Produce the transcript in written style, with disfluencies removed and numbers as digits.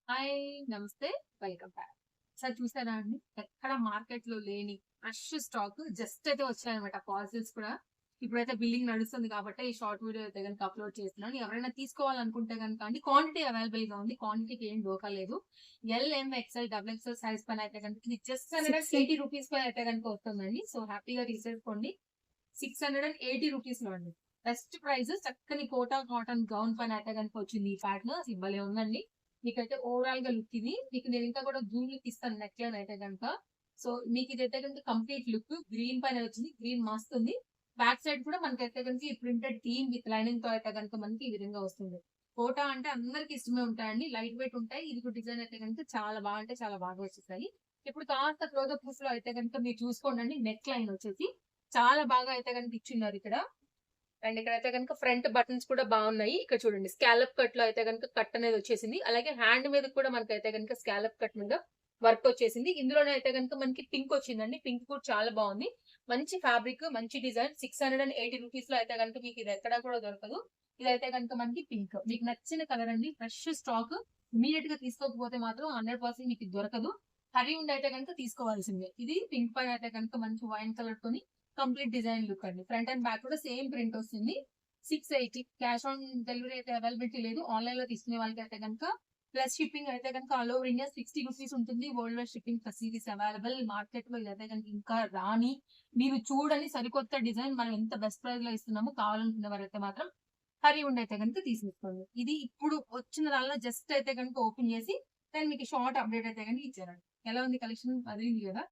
Hi! నమస్తే. Welcome back. ఒకసారి చూసారా అండి? ఎక్కడ మార్కెట్‌లో లేని ఫ్రెష్ స్టాక్ జస్ట్ అయితే వచ్చాయన్నమాట. పార్సెల్స్ కూడా. ఇప్పుడైతే బిల్లింగ్ నడుస్తుంది కాబట్టి ఈ షార్ట్ వీడియో అయితే గనుక అప్‌లోడ్ చేస్తున్నాను. ఎవరైనా తీసుకోవాలనుకుంటే గనుక అండి క్వాంటిటీ అవైలబుల్‌గా ఉంది. క్వాంటిటీకి ఏం డోకా లేదు. ఎల్, ఎం, ఎక్స్‌ఎల్, డబుల్ ఎక్స్‌ఎల్ సైజ్ పైన అయితే గనుక ఇది జస్ట్ రూ. 680 పైన అయితే గనుక వస్తుందండి. సో హ్యాపీగా తీసేసుకోండి. రూ. 680 అండి. బెస్ట్ ప్రైస్ చక్కని కోటా కాటన్ గౌన్ పైన అయితే గనుక వచ్చింది ఈ ప్యాటర్న్. అసలు భలే ఉందండి. మీకైతే ఓవరాల్ గా లుక్ ఇది. మీకు నేను ఇంకా కూడా జూమ్ లుక్ ఇస్తాను నెక్ లైన్ అయితే కనుక. సో మీకు ఇదైతే కనుక కంప్లీట్ లుక్ గ్రీన్ పైన వచ్చింది. గ్రీన్ మస్తు ఉంది. బ్యాక్ సైడ్ కూడా మనకైతే కనుక ఈ ప్రింటెడ్ థీమ్ విత్ లైనింగ్ తో అయితే కనుక మనకి ఈ విధంగా వస్తుంది. కోటా అంటే అందరికి ఇష్టమే ఉంటాయండి. లైట్ వెయిట్ ఉంటాయి. ఇది కూడా డిజైన్ అయితే కనుక చాలా బాగా అంటే చాలా బాగా వచ్చేసాయి. ఇప్పుడు కాస్త క్లోజప్ పీస్ లో అయితే కనుక మీరు చూసుకోండి నెక్ లైన్ వచ్చేసి చాలా బాగా అయితే కనుక ఇచ్చిన్నారు ఇక్కడ. అండ్ ఇక్కడైతే కనుక ఫ్రంట్ బటన్స్ కూడా బాగున్నాయి. ఇక్కడ చూడండి స్కాలప్ కట్ లో అయితే కనుక కట్ అనేది వచ్చేసింది. అలాగే హ్యాండ్ మీద కూడా మనకైతే కనుక స్కాలప్ కట్ మీద వర్క్ వచ్చేసింది. ఇందులోనే అయితే కనుక మనకి పింక్ వచ్చిందండి. పింక్ కూడా చాలా బాగుంది. మంచి ఫ్యాబ్రిక్, మంచి డిజైన్. రూ. 680 లో అయితే కనుక మీకు ఇది ఎక్కడా కూడా దొరకదు. ఇదైతే కనుక మనకి పింక్. మీకు నచ్చిన కలర్ అండి. Fresh stock. ఇమీడియట్ గా తీసుకోకపోతే మాత్రం 100% మీకు ఇది దొరకదు. హరి ఉండి అయితే కనుక తీసుకోవాల్సిందే. ఇది పింక్ పైన అయితే కనుక మంచి వైన్ కలర్ తోని కంప్లీట్ డిజైన్ లుక్ అండి. ఫ్రంట్ అండ్ బ్యాక్ కూడా సేమ్ ప్రింట్ వస్తుంది. 680 క్యాష్ ఆన్ డెలివరీ అయితే అవైలబిలిటీ లేదు. ఆన్లైన్ లో తీసుకునే వాళ్ళకి అయితే కనుక ప్లస్ షిప్పింగ్ అయితే కనుక ఆల్ ఓవర్ ఇండియా రూ. 60 ఉంటుంది. World wide shipping facilities available. Market లో ఇదైతే కనుక ఇంకా రాని మీరు చూడని సరికొత్త డిజైన్ మనం ఎంత బెస్ట్ ప్రైస్ లో ఇస్తున్నామో కావాలనుకునే వారైతే మాత్రం హరి ఉండి అయితే కనుక తీసేసుకోండి. ఇది ఇప్పుడు వచ్చిన దానిలో జస్ట్ అయితే కనుక ఓపెన్ చేసి నేను మీకు షార్ట్ అప్డేట్ అయితే కనుక ఇచ్చారండి. ఎలా ఉంది కలెక్షన్? అదిరింది కదా.